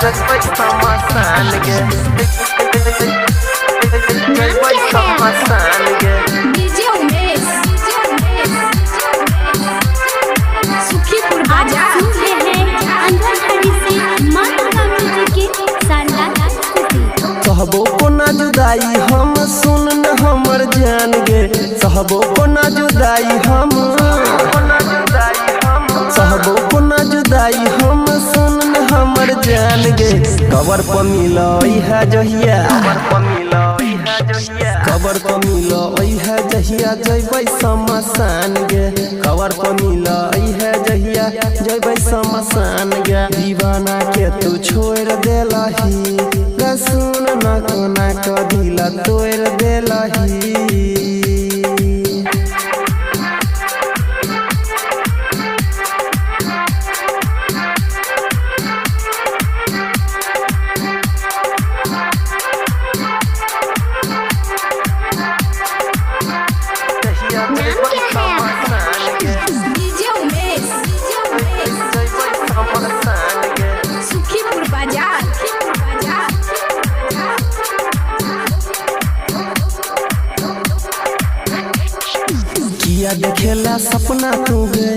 जगबै समसान गे जगबै समसान गे डीजे उमेश सुखीपुर बाजार सुन रहे हैं अंधेरी से माता म्यूजिक की शानदार प्रस्तुति। सहबो को ना जुदाई हम सुन न हमर जान गे सहबो को ना जुदाई हम सहबो को ना जुदाई हम सुन न हमर जान गे कबर पर मिलई है जहिया कबर पर मिलई है जहिया जइबै समसान गे कबर पर मिलई है जहिया जइबै समसान गे दीवाना के तू छोड़ देलही ग सुन न कोना क दिल तोड़ देलही डीजे उमेश सुखीपुर बाजार किया देखेला सपना तू गे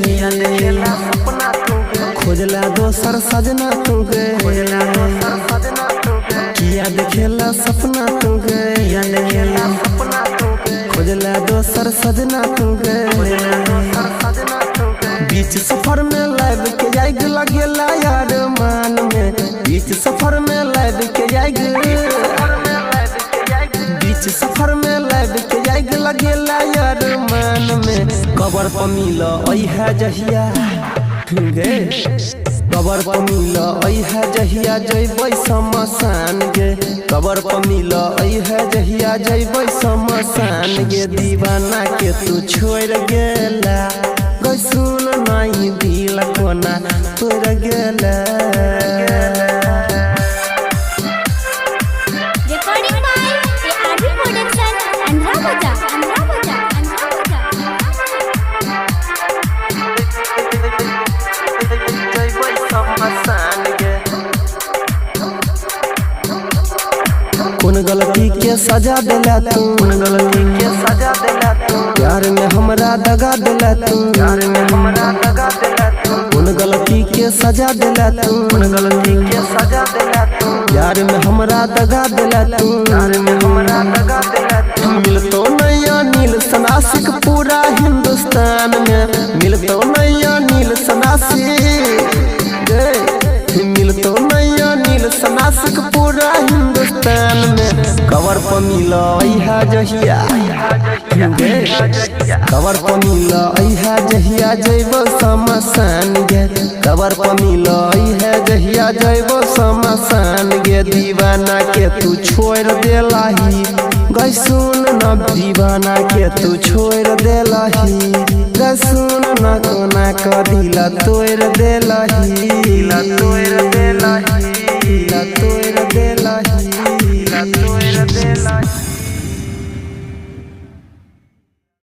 खोजला दोसर सजना तू गे किया देखेला सपना तू गे खोजला दोसर सजना तू गे बीच सफर में लाइव के जाएग लगेला यार मान में बीच सफर में लाइव के जाएग बीच सफर में लाइव के जाएग लगेला यार मान में कबर पर मिलई है जहिया गे कबर पर मिलई है जहिया जइबै समसान गे कबर पर मिलई है जहिया जइबै समसान गे दीवाना के तू छोड़ गेला गे सुन नहीं दिल कोना तोड़ गेला रिकॉर्डिंग बाय आरवी प्रोडक्शन अंधरा बजा जइबै समसान गे कौन गलती के सजा देला तू प्यार में हमरा दगा देला तू कौन गलती के सजा देला तू प्यार में हमरा दगा देला तू मिलतो नैया नील सनासिक पूरा हिंदुस्तान में मिलतो नैया नील सनासिक मिलतो नैया नील सनासिक पूरा हिंदुस्तान में कबर पर मिलई है जहिया कबर पर मिलई है जहिया जइबो समसान गे कबर पर मिलई है जहिया जइबो समसान गे दीवाना के तू छोड़ देलही गे सुन न दीवाना के तू छोड़ देलही गे सुन न कोना क दिल तोड़ देलही तोड़ देलही